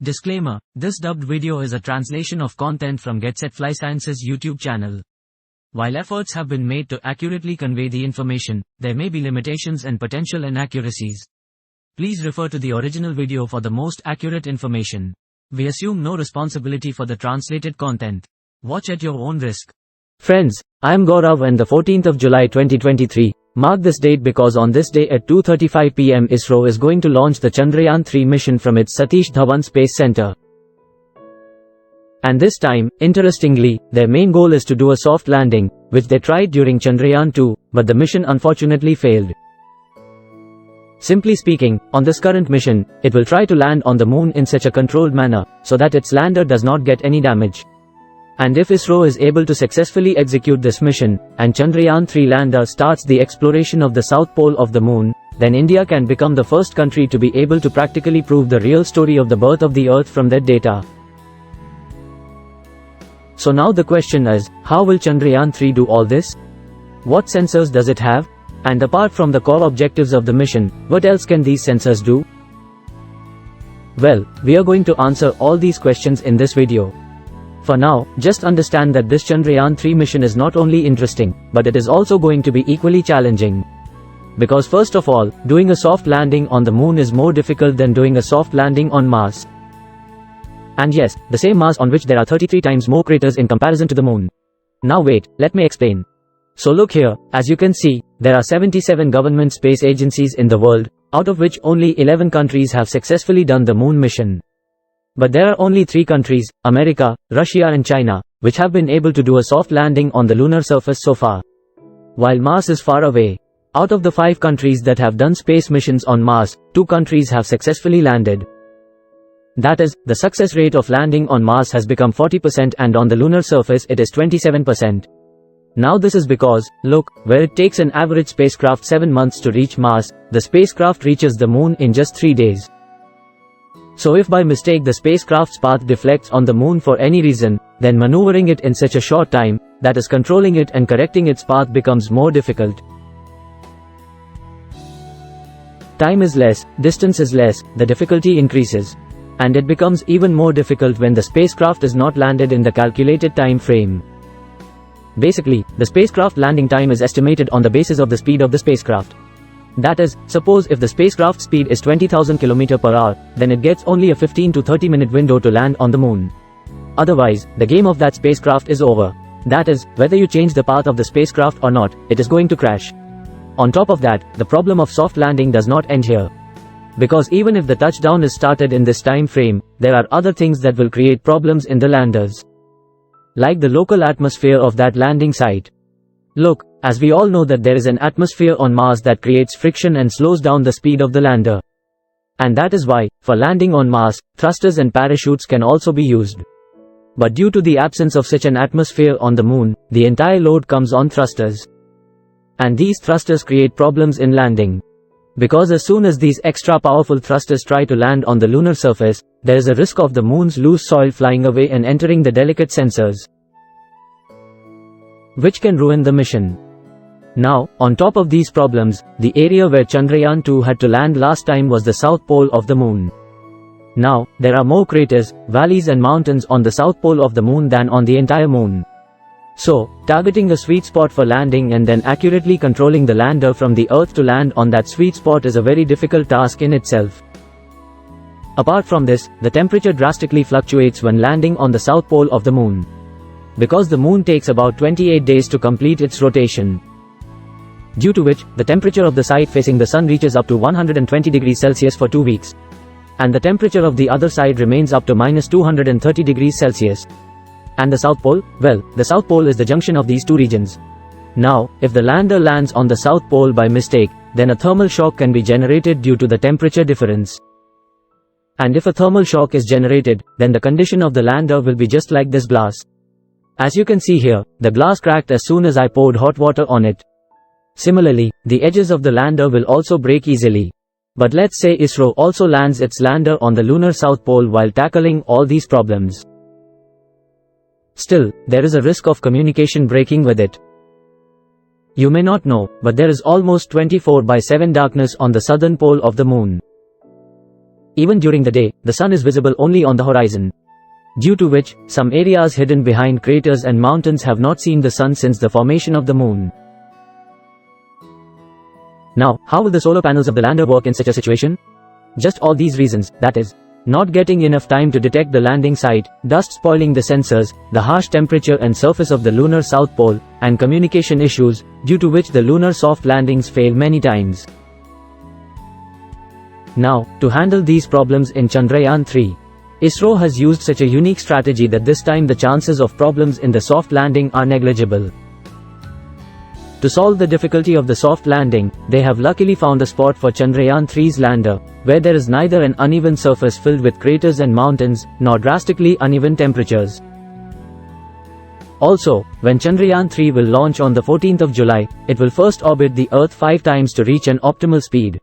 Disclaimer: this dubbed video is a translation of content from GetSetFlyScience's YouTube channel. While efforts have been made to accurately convey the information, there may be limitations and potential inaccuracies. Please refer to the original video for the most accurate information. We assume no responsibility for the translated content. Watch at your own risk. Friends, I am Gaurav and the 14th of July 2023. Mark this date because on this day at 2:35 p.m. ISRO is going to launch the Chandrayaan 3 mission from its Satish Dhawan Space Center. And this time, interestingly, their main goal is to do a soft landing, which they tried during Chandrayaan 2, but the mission unfortunately failed. Simply speaking, on this current mission, it will try to land on the moon in such a controlled manner, so that its lander does not get any damage. And if ISRO is able to successfully execute this mission, and Chandrayaan 3 lander starts the exploration of the south pole of the moon, then India can become the first country to be able to practically prove the real story of the birth of the Earth from that data. So now the question is, how will Chandrayaan 3 do all this? What sensors does it have? And apart from the core objectives of the mission, what else can these sensors do? Well, we are going to answer all these questions in this video. For now, just understand that this Chandrayaan 3 mission is not only interesting, but it is also going to be equally challenging. Because first of all, doing a soft landing on the moon is more difficult than doing a soft landing on Mars. And yes, the same Mars on which there are 33 times more craters in comparison to the moon. Now wait, let me explain. So look here, as you can see, there are 77 government space agencies in the world, out of which only 11 countries have successfully done the moon mission. But there are only 3 countries, America, Russia and China, which have been able to do a soft landing on the lunar surface so far. While Mars is far away. Out of the 5 countries that have done space missions on Mars, 2 countries have successfully landed. That is, the success rate of landing on Mars has become 40% and on the lunar surface it is 27%. Now this is because, look, where it takes an average spacecraft 7 months to reach Mars, the spacecraft reaches the moon in just 3 days. So if by mistake the spacecraft's path deflects on the moon for any reason, then maneuvering it in such a short time, that is controlling it and correcting its path becomes more difficult. Time is less, distance is less, the difficulty increases. And it becomes even more difficult when the spacecraft is not landed in the calculated time frame. Basically, the spacecraft landing time is estimated on the basis of the speed of the spacecraft. That is, suppose if the spacecraft speed is 20,000 km per hour, then it gets only a 15 to 30 minute window to land on the moon. Otherwise, the game of that spacecraft is over. That is, whether you change the path of the spacecraft or not, it is going to crash. On top of that, the problem of soft landing does not end here. Because even if the touchdown is started in this time frame, there are other things that will create problems in the landers. Like the local atmosphere of that landing site. Look, as we all know that there is an atmosphere on Mars that creates friction and slows down the speed of the lander. And that is why, for landing on Mars, thrusters and parachutes can also be used. But due to the absence of such an atmosphere on the moon, the entire load comes on thrusters. And these thrusters create problems in landing. Because as soon as these extra powerful thrusters try to land on the lunar surface, there is a risk of the moon's loose soil flying away and entering the delicate sensors, which can ruin the mission. Now, on top of these problems, the area where Chandrayaan 2 had to land last time was the south pole of the moon. Now, there are more craters, valleys and mountains on the south pole of the moon than on the entire moon. So, targeting a sweet spot for landing and then accurately controlling the lander from the Earth to land on that sweet spot is a very difficult task in itself. Apart from this, the temperature drastically fluctuates when landing on the south pole of the moon. Because the moon takes about 28 days to complete its rotation. Due to which, the temperature of the side facing the sun reaches up to 120 degrees Celsius for 2 weeks. And the temperature of the other side remains up to minus 230 degrees Celsius. And the South Pole? Well, the South Pole is the junction of these 2 regions. Now, if the lander lands on the South Pole by mistake, then a thermal shock can be generated due to the temperature difference. And if a thermal shock is generated, then the condition of the lander will be just like this glass. As you can see here, the glass cracked as soon as I poured hot water on it. Similarly, the edges of the lander will also break easily. But let's say ISRO also lands its lander on the lunar South Pole while tackling all these problems. Still, there is a risk of communication breaking with it. You may not know, but there is almost 24/7 darkness on the southern pole of the moon. Even during the day, the sun is visible only on the horizon. Due to which, some areas hidden behind craters and mountains have not seen the sun since the formation of the moon. Now, how will the solar panels of the lander work in such a situation? Just all these reasons, that is, not getting enough time to detect the landing site, dust spoiling the sensors, the harsh temperature and surface of the lunar south pole, and communication issues, due to which the lunar soft landings fail many times. Now, to handle these problems in Chandrayaan 3, ISRO has used such a unique strategy that this time the chances of problems in the soft landing are negligible. To solve the difficulty of the soft landing, they have luckily found a spot for Chandrayaan 3's lander, where there is neither an uneven surface filled with craters and mountains, nor drastically uneven temperatures. Also, when Chandrayaan 3 will launch on the 14th of July, it will first orbit the Earth 5 times to reach an optimal speed.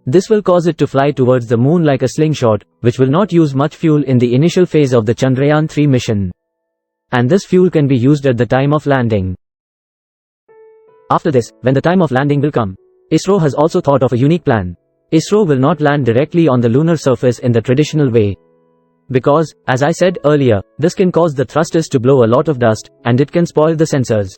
This will cause it to fly towards the moon like a slingshot, which will not use much fuel in the initial phase of the Chandrayaan 3 mission. And this fuel can be used at the time of landing. After this, when the time of landing will come, ISRO has also thought of a unique plan. ISRO will not land directly on the lunar surface in the traditional way. Because, as I said earlier, this can cause the thrusters to blow a lot of dust, and it can spoil the sensors.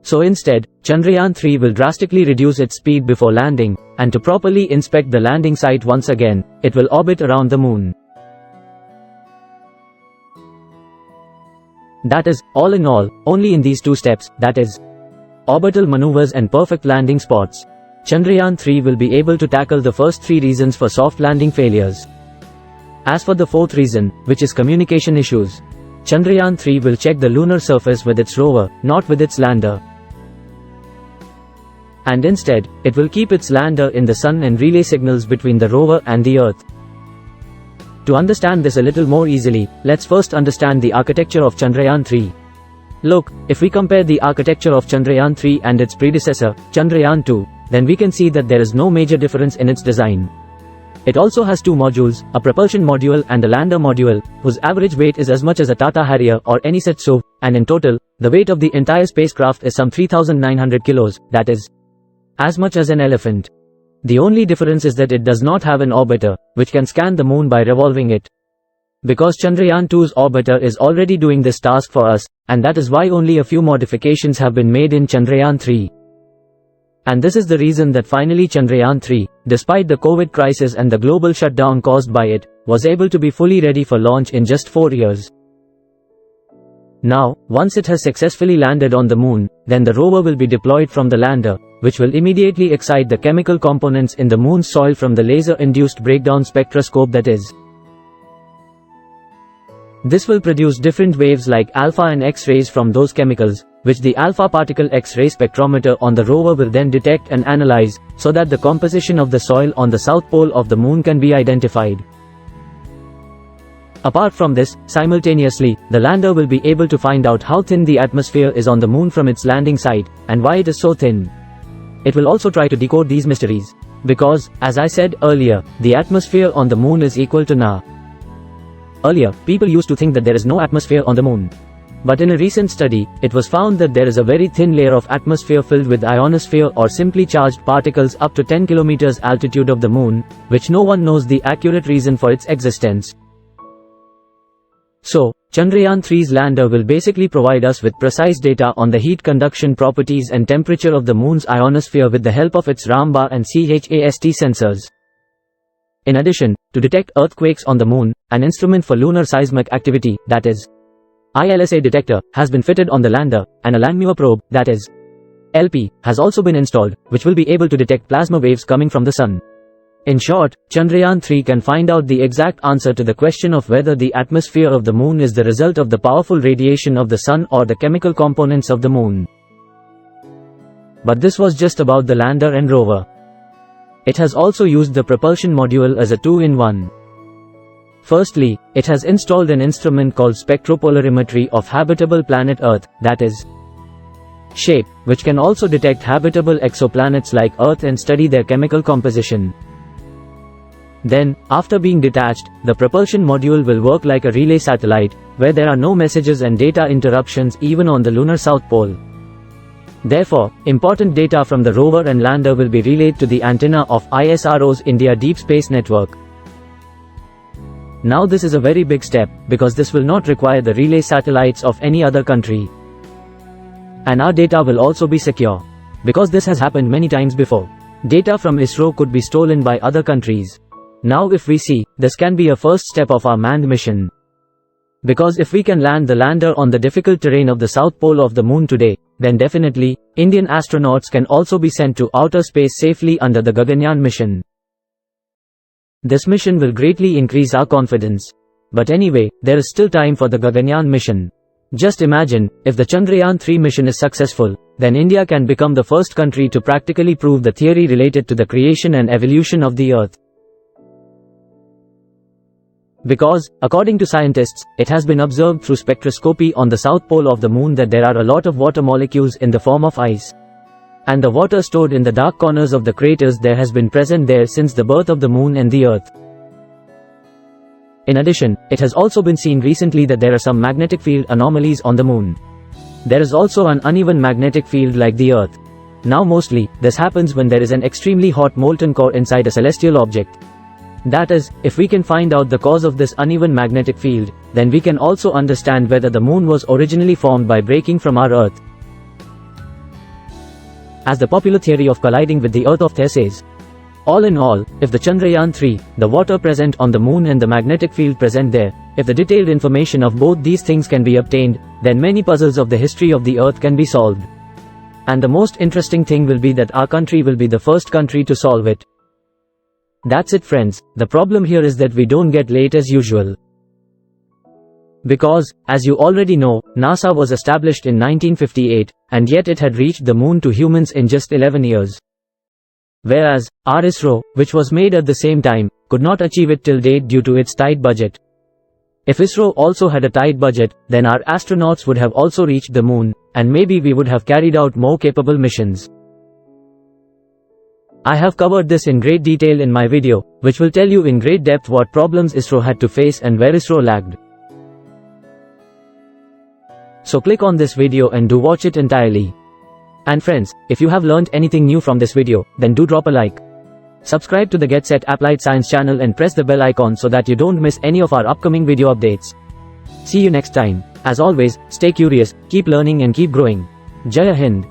So instead, Chandrayaan 3 will drastically reduce its speed before landing, and to properly inspect the landing site once again, it will orbit around the moon. That is, all in all, only in these two steps, that is, orbital maneuvers and perfect landing spots, Chandrayaan 3 will be able to tackle the first three reasons for soft landing failures. As for the fourth reason, which is communication issues, Chandrayaan 3 will check the lunar surface with its rover, not with its lander. And instead, it will keep its lander in the sun and relay signals between the rover and the Earth. To understand this a little more easily, let's first understand the architecture of Chandrayaan 3. Look, if we compare the architecture of Chandrayaan 3 and its predecessor, Chandrayaan 2, then we can see that there is no major difference in its design. It also has two modules, a propulsion module and a lander module, whose average weight is as much as a Tata Harrier or any such SUV, and in total, the weight of the entire spacecraft is some 3,900 kilos, that is, as much as an elephant. The only difference is that it does not have an orbiter, which can scan the moon by revolving it. Because Chandrayaan 2's orbiter is already doing this task for us, and that is why only a few modifications have been made in Chandrayaan 3. And this is the reason that finally Chandrayaan 3, despite the COVID crisis and the global shutdown caused by it, was able to be fully ready for launch in just 4 years. Now, once it has successfully landed on the moon, then the rover will be deployed from the lander, which will immediately excite the chemical components in the moon's soil from the laser-induced breakdown spectroscope, that is. This will produce different waves like alpha and X-rays from those chemicals, which the alpha particle X-ray spectrometer on the rover will then detect and analyze, so that the composition of the soil on the south pole of the moon can be identified. Apart from this, simultaneously, the lander will be able to find out how thin the atmosphere is on the moon from its landing site, and why it is so thin. It will also try to decode these mysteries. Because, as I said earlier, the atmosphere on the moon is equal to Na. Earlier, people used to think that there is no atmosphere on the moon. But in a recent study, it was found that there is a very thin layer of atmosphere filled with ionosphere or simply charged particles up to 10 kilometers altitude of the moon, which no one knows the accurate reason for its existence. So, Chandrayaan 3's lander will basically provide us with precise data on the heat conduction properties and temperature of the moon's ionosphere with the help of its Ramba and CHAST sensors. In addition, to detect earthquakes on the moon, an instrument for lunar seismic activity, that is, ILSA detector, has been fitted on the lander, and a Langmuir probe, that is, LP, has also been installed, which will be able to detect plasma waves coming from the sun. In short, Chandrayaan 3 can find out the exact answer to the question of whether the atmosphere of the moon is the result of the powerful radiation of the sun or the chemical components of the moon. But this was just about the lander and rover. It has also used the propulsion module as a two-in-one. Firstly, it has installed an instrument called spectropolarimetry of habitable planet Earth, that is, SHAPE, which can also detect habitable exoplanets like Earth and study their chemical composition. Then, after being detached, the propulsion module will work like a relay satellite, where there are no messages and data interruptions even on the lunar south pole. Therefore, important data from the rover and lander will be relayed to the antenna of ISRO's India Deep Space Network. Now this is a very big step, because this will not require the relay satellites of any other country. And our data will also be secure. Because this has happened many times before. Data from ISRO could be stolen by other countries. Now if we see, this can be a first step of our manned mission. Because if we can land the lander on the difficult terrain of the south pole of the moon today, then definitely, Indian astronauts can also be sent to outer space safely under the Gaganyaan mission. This mission will greatly increase our confidence. But anyway, there is still time for the Gaganyaan mission. Just imagine, if the Chandrayaan 3 mission is successful, then India can become the first country to practically prove the theory related to the creation and evolution of the Earth. Because, according to scientists, it has been observed through spectroscopy on the south pole of the moon that there are a lot of water molecules in the form of ice. And the water stored in the dark corners of the craters there has been present there since the birth of the moon and the Earth. In addition, it has also been seen recently that there are some magnetic field anomalies on the moon. There is also an uneven magnetic field like the Earth. Now mostly, this happens when there is an extremely hot molten core inside a celestial object. That is, if we can find out the cause of this uneven magnetic field, then we can also understand whether the moon was originally formed by breaking from our Earth. As the popular theory of colliding with the Earth of there says. All in all, if the Chandrayaan 3, the water present on the moon and the magnetic field present there, if the detailed information of both these things can be obtained, then many puzzles of the history of the Earth can be solved. And the most interesting thing will be that our country will be the first country to solve it. That's it friends, the problem here is that we don't get late as usual. Because, as you already know, NASA was established in 1958, and yet it had reached the moon to humans in just 11 years. Whereas, our ISRO, which was made at the same time, could not achieve it till date due to its tight budget. If ISRO also had a tight budget, then our astronauts would have also reached the moon, and maybe we would have carried out more capable missions. I have covered this in great detail in my video, which will tell you in great depth what problems ISRO had to face and where ISRO lagged. So click on this video and do watch it entirely. And friends, if you have learned anything new from this video, then do drop a like. Subscribe to the Get Set Applied Science channel and press the bell icon so that you don't miss any of our upcoming video updates. See you next time. As always, stay curious, keep learning and keep growing. Jai Hind.